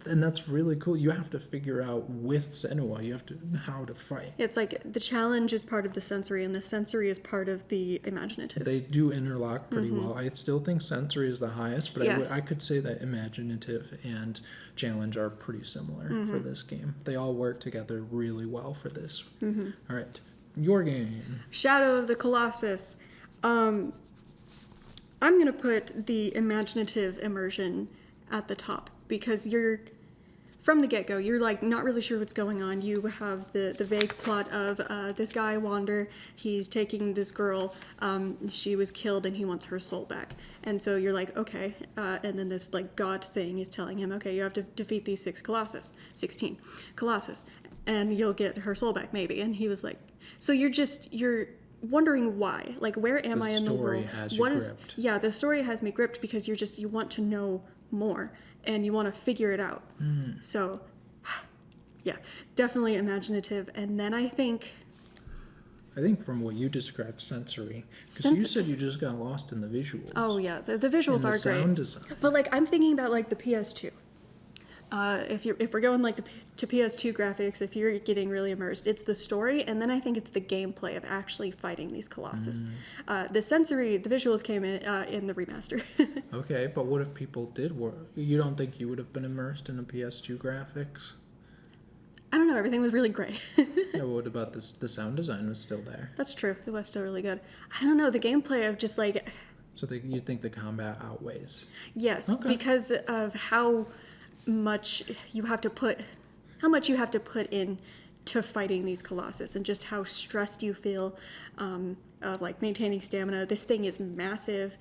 and that's really cool. You have to figure out with Senua, you have to how to fight. It's like the challenge is part of the sensory, and the sensory is part of the imaginative. They do interlock pretty well. I still think sensory is the highest, but Yes. I could say that imaginative and challenge are pretty similar for this game. They all work together really well for this. All right, your game. Shadow of the Colossus. I'm going to put the imaginative immersion at the top because you're, from the get-go, you're like not really sure what's going on. You have the vague plot of this guy, Wander, he's taking this girl, she was killed and he wants her soul back. And so you're like, okay, and then this like god thing is telling him, okay, you have to defeat these 16 Colossus, and you'll get her soul back maybe. And he was like, so you're wondering why, like where am I in the world? The story has me gripped because you want to know more and you want to figure it out. So yeah, definitely imaginative. And then I think from what you described, sensory, because you said you just got lost in the visuals. Oh yeah, the visuals are great. Sound design. But like I'm thinking about like the PS2. If we're going like to PS2 graphics, if you're getting really immersed, it's the story, and then I think it's the gameplay of actually fighting these Colossus. The sensory, the visuals came in the remaster. Okay, but what if people did work? You don't think you would have been immersed in the PS2 graphics? I don't know. Everything was really great. Yeah, what about this? The sound design was still there. That's true. It was still really good. I don't know. The gameplay of just like. So you think the combat outweighs? Yes, Okay. because of how much you have to put in to fighting these Colossus, and just how stressed you feel of like maintaining stamina. This thing is massive.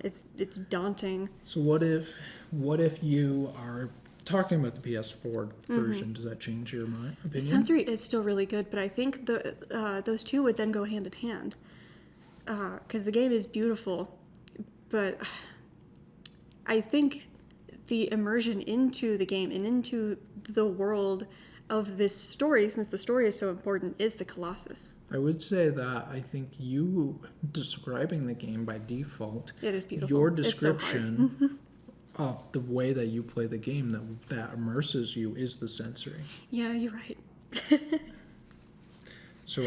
It's daunting. So what if you are talking about the PS4 version? Does that change your opinion? Sensory is still really good, but I think those two would then go hand in hand because the game is beautiful, but I think the immersion into the game and into the world of this story, since the story is so important, is the Colossus. I would say that I think you describing the game by default, it is beautiful. Your description of the way that you play the game that immerses you is the sensory. Yeah, you're right. So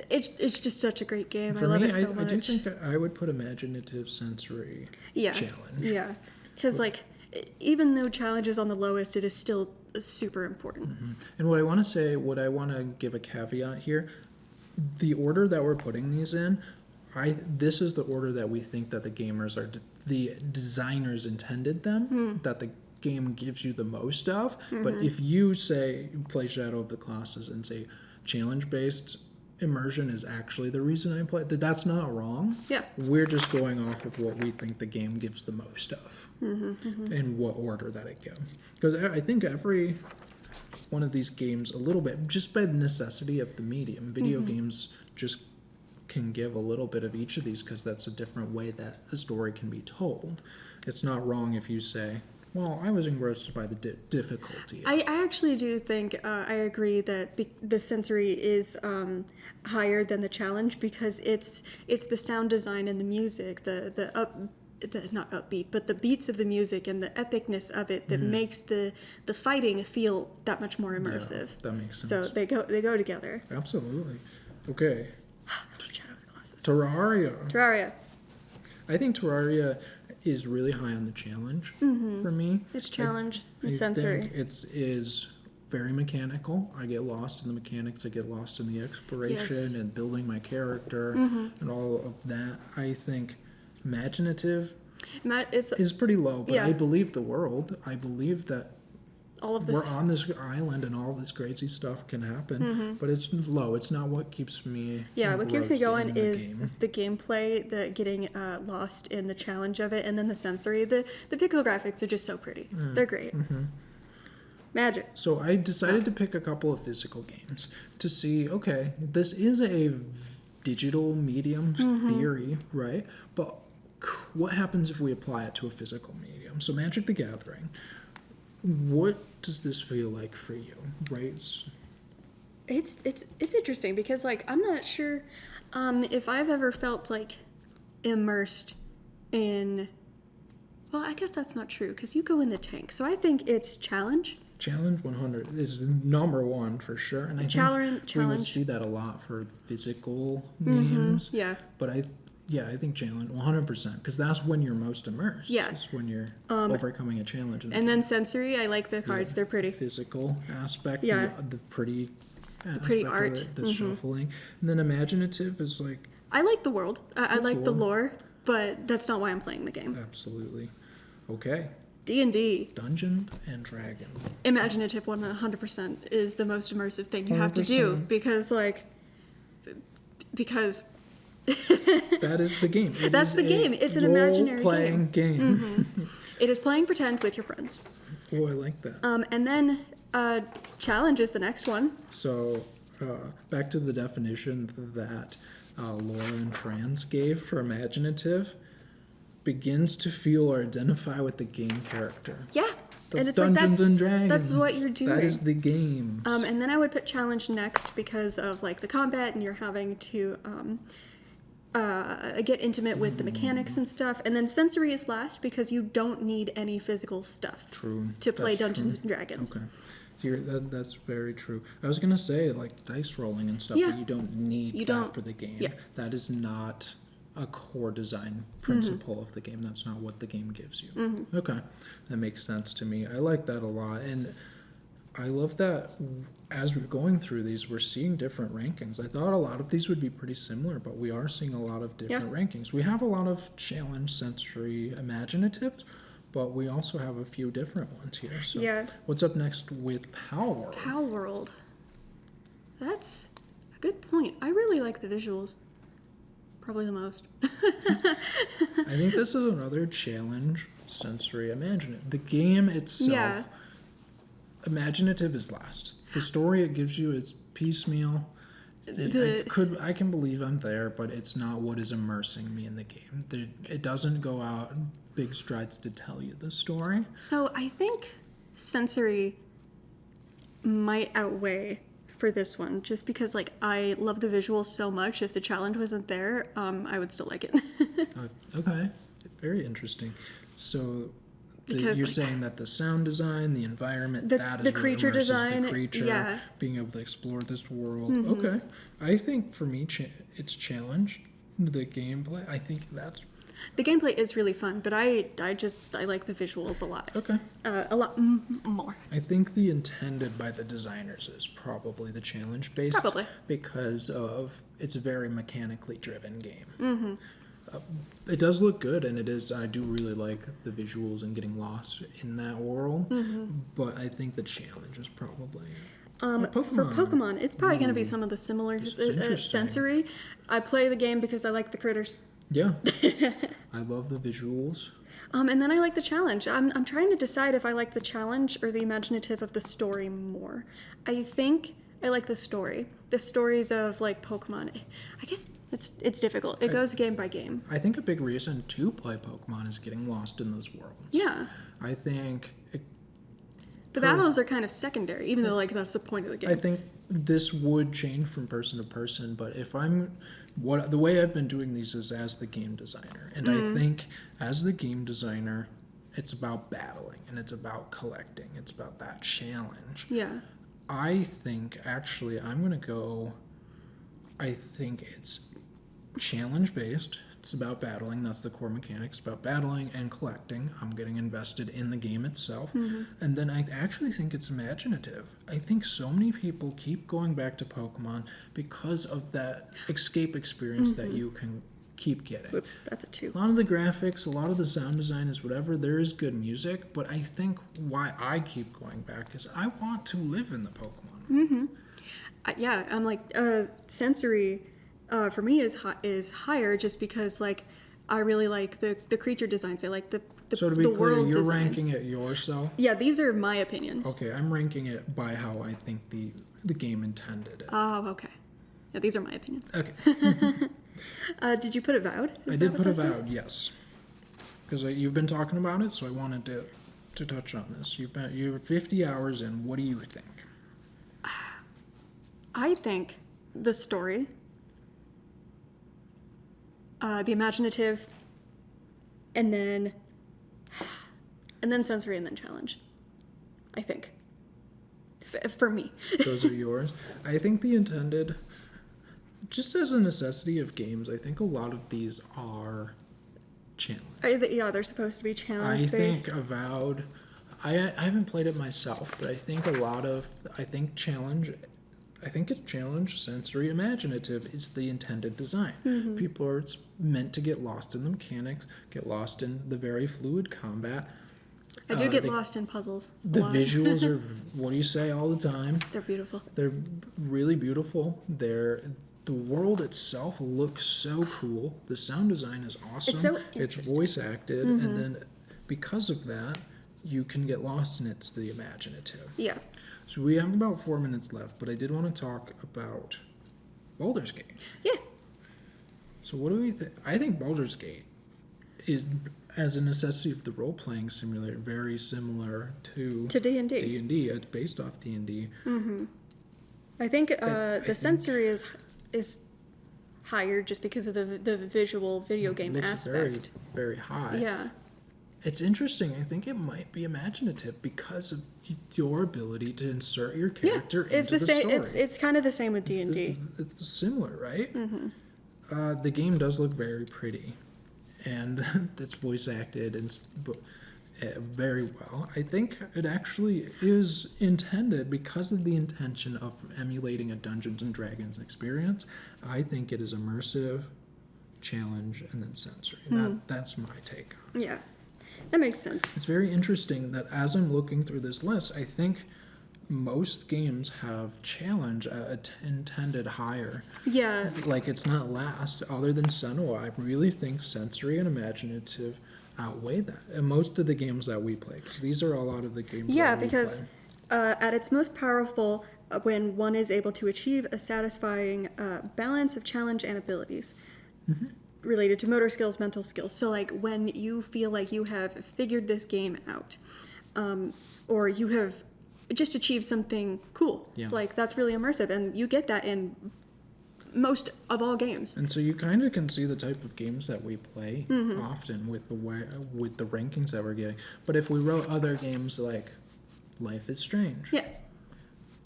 it's just such a great game. For I love me, it so much. I do think I would put imaginative sensory challenge. Yeah, because like even though challenge is on the lowest, it is still super important. And what I want to give a caveat here, the order that we're putting these in, this is the order that we think that the designers intended them, that the game gives you the most of. But if you play Shadow of the Colossus and say challenge-based immersion is actually the reason I play, that's not wrong. Yeah. We're just going off of what we think the game gives the most of and what order that it gives. Because I think every one of these games, a little bit, just by the necessity of the medium, video games just can give a little bit of each of these because that's a different way that a story can be told. It's not wrong if you say, well, I was engrossed by the difficulty. I actually do think I agree that the sensory is higher than the challenge because it's the sound design and the music, not upbeat, but the beats of the music and the epicness of it that makes the fighting feel that much more immersive. Yeah, that makes sense. So they go together. Absolutely. Okay. Shadow of the Colossus. Terraria. I think Terraria is really high on the challenge for me. It's challenge and sensory. I think it is very mechanical. I get lost in the mechanics. I get lost in the exploration and building my character and all of that. I think imaginative is pretty low, but I believe the world. I believe that all of this. We're on this island and all this crazy stuff can happen, but it's low. It's not what keeps me. Yeah, what keeps me going is game. the gameplay, the getting lost in the challenge of it, and then the sensory. The pixel graphics are just so pretty. They're great. Magic. So I decided to pick a couple of physical games to see. Okay, this is a digital medium theory, right? But what happens if we apply it to a physical medium? So Magic the Gathering. what does this feel like for you, right? It's interesting because like I'm not sure if I've ever felt like immersed in. Well, I guess that's not true because you go in the tank. So I think it's challenge. Challenge 100 is number one for sure, and I think we would see that a lot for physical games. Yeah, but I think challenge 100% because that's when you're most immersed. Yeah, it's when you're overcoming a challenge. And then sensory, I like the cards; they're pretty. The physical aspect, yeah, the pretty, art, of it, the shuffling, and then imaginative is like. I like the world. I like the lore, but that's not why I'm playing the game. Absolutely. Okay. D&D. Dungeons and Dragons. Imaginative 100% is the most immersive thing you have to do because that is the game. That's the game. It's an imaginary role-playing game. It is playing pretend with your friends. Oh, I like that. And then challenge is the next one. So back to the definition that Laura and Franz gave for imaginative. Begins to feel or identify with the game character. Yeah. And it's Dungeons and Dragons. That's what you're doing. That is the game. And then I would put challenge next because of like the combat and you're having to get intimate with the mechanics and stuff. And then sensory is last because you don't need any physical stuff to play Dungeons and Dragons. Okay. That's very true. I was gonna say like dice rolling and stuff, but you don't need that for the game. Yeah. That is not a core design principle of the game. That's not what the game gives you. Okay, that makes sense to me. I like that a lot, and I love that as we're going through these, we're seeing different rankings. I thought a lot of these would be pretty similar, but we are seeing a lot of different rankings. We have a lot of challenge, sensory, imaginative, but we also have a few different ones here. So what's up next with Power World? Power World. That's a good point. I really like the visuals. Probably the most. I think this is another challenge, sensory, imaginative. The game itself, imaginative is last. The story it gives you is piecemeal. I can believe I'm there, but it's not what is immersing me in the game. It doesn't go out big strides to tell you the story. So I think sensory might outweigh for this one, just because like I love the visuals so much. If the challenge wasn't there, I would still like it. Okay, very interesting. So you're saying that the sound design, the environment, that is the creature design, the creature, being able to explore this world. Okay, I think for me, it's challenged. The gameplay, I think that's. The gameplay is really fun, but I like the visuals a lot. Okay. A lot more. I think the intended by the designers is probably the challenge based. Probably. Because it's a very mechanically driven game. It does look good, and it is. I do really like the visuals and getting lost in that world. But I think the challenge is probably. For Pokemon, it's probably going to be some of the similar sensory. I play the game because I like the critters. Yeah, I love the visuals. And then I like the challenge. I'm trying to decide if I like the challenge or the imaginative of the story more. I think I like the story. The stories of like Pokemon. I guess it's difficult. It goes game by game. I think a big reason to play Pokemon is getting lost in those worlds. Yeah. I think the battles are kind of secondary, even though like that's the point of the game. I think this would change from person to person, but if the way I've been doing these is as the game designer, and I think as the game designer, it's about battling and it's about collecting. It's about that challenge. Yeah. I think actually I think it's challenge based. It's about battling. That's the core mechanics. About battling and collecting. I'm getting invested in the game itself. And then I actually think it's imaginative. I think so many people keep going back to Pokemon because of that escape experience that you can keep getting. Whoops, that's a 2. A lot of the graphics, a lot of the sound design is whatever. There is good music, but I think why I keep going back is I want to live in the Pokemon. Yeah, I'm like sensory. For me is higher just because like I really like the creature designs. I like the So to be clear, world you're designs. ranking it yourself? Yeah, these are my opinions. Okay, I'm ranking it by how I think the game intended it. Oh, okay. Yeah, these are my opinions. Okay. Did you put Avowed? I did put Avowed, yes. Because you've been talking about it, so I wanted to to touch on this. You're 50 hours in. What do you think? I think the story, the imaginative, and then sensory, and then challenge. I think. For me. Those are yours. I think the intended, just as a necessity of games, I think a lot of these are challenge. Yeah, they're supposed to be challenge based. I think Avowed, I haven't played it myself, but I think it's challenge, sensory, imaginative is the intended design. Mm-hmm. People are meant to get lost in the mechanics, get lost in the very fluid combat. I do get lost in puzzles. The visuals are, what do you say all the time? They're beautiful. They're really beautiful. The world itself looks so cool. The sound design is awesome. It's so It's interesting. voice acted, and then because of that, you can get lost in it's the imaginative. Yeah. So we have about 4 minutes left, but I did want to talk about Baldur's Gate. Yeah. So what do we think? I think Baldur's Gate is, as a necessity of the role-playing simulator, very similar to D&D. D&D. It's based off D&D. I think the sensory is higher just because of the visual video game aspect. Very, very high. Yeah. It's interesting. I think it might be imaginative because of your ability to insert your character into the story. It's kind of the same with D&D. It's similar, right? The game does look very pretty, and it's voice acted and very well. I think it actually is intended because of the intention of emulating a Dungeons and Dragons experience. I think it is immersive, challenge, and then sensory. That's my take on it. Yeah. That makes sense. It's very interesting that as I'm looking through this list, I think most games have challenge intended higher. Yeah. Like it's not last. Other than Senua, I really think sensory and imaginative outweigh that. And most of the games that we play, because these are a lot of the games that we because at its most powerful, when one is able to achieve a satisfying balance of challenge and abilities. Related to motor skills, mental skills. So like when you feel like you have figured this game out, or you have just achieved something cool, like that's really immersive, and you get that in most of all games. And so you kind of can see the type of games that we play often with the rankings that we're getting. But if we wrote other games like Life is Strange,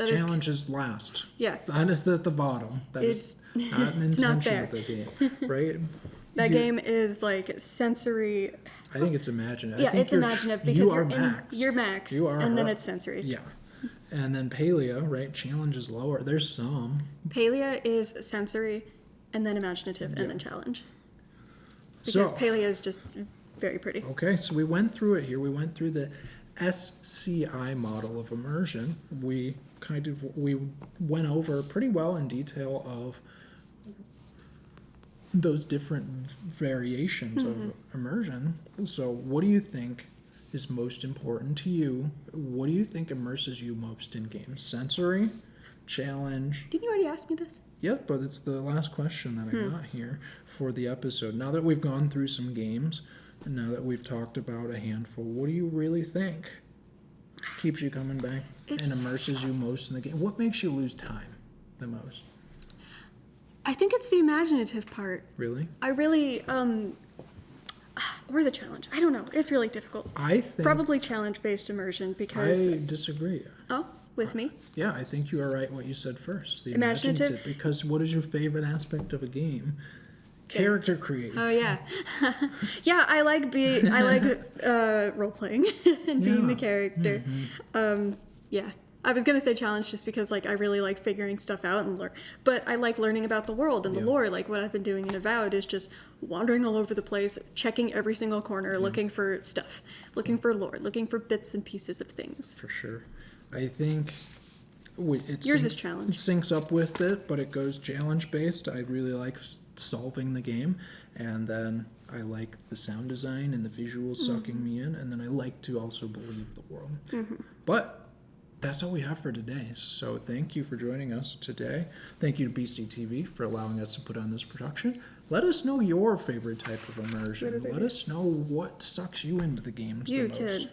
challenge is last. Yeah. That is at the bottom. That is not an intention of the game, right? That game is like sensory. I think it's imaginative. Yeah, it's imaginative because you're max. You're max, and then it's sensory. Yeah. And then Palea, right? Challenge is lower. There's some. Palea is sensory, and then imaginative, and then challenge. Because Palea is just very pretty. Okay, so we went through it here. We went through the SCI model of immersion. We went over pretty well in detail of those different variations of immersion. So what do you think is most important to you? What do you think immerses you most in games? Sensory, challenge? Didn't you already ask me this? Yep, but it's the last question that I got here for the episode. Now that we've gone through some games, and now that we've talked about a handful, what do you really think keeps you coming back and immerses you most in the game? What makes you lose time the most? I think it's the imaginative part. Really? I really, or the challenge. I don't know. It's really difficult. I think... Probably challenge-based immersion because... I disagree. Oh, with me? Yeah, I think you are right what you said first. The imaginative? Because what is your favorite aspect of a game? Character creation. Oh, yeah. Yeah, I like role-playing and being the character. Yeah. I was going to say challenge just because, like, I really like figuring stuff out and learn. But I like learning about the world and the lore. Like, what I've been doing in Avowed is just wandering all over the place, checking every single corner, looking for stuff, looking for lore, looking for bits and pieces of things. For sure. I think yours is challenge. It syncs up with it, but it goes challenge-based. I really like solving the game. And then I like the sound design and the visuals sucking me in. And then I like to also believe the world. But... that's all we have for today. So thank you for joining us today. Thank you to BCTV for allowing us to put on this production. Let us know your favorite type of immersion. Let us know what sucks you into the games the most.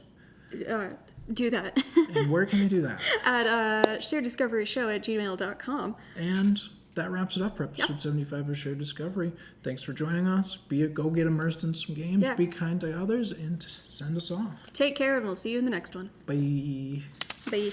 do that. And where can they do that? At shareddiscoveryshow@gmail.com. And that wraps it up for episode 75 of Shared Discovery. Thanks for joining us. Go get immersed in some games. Yes. Be kind to others and send us off. Take care, and we'll see you in the next one. Bye. Bye.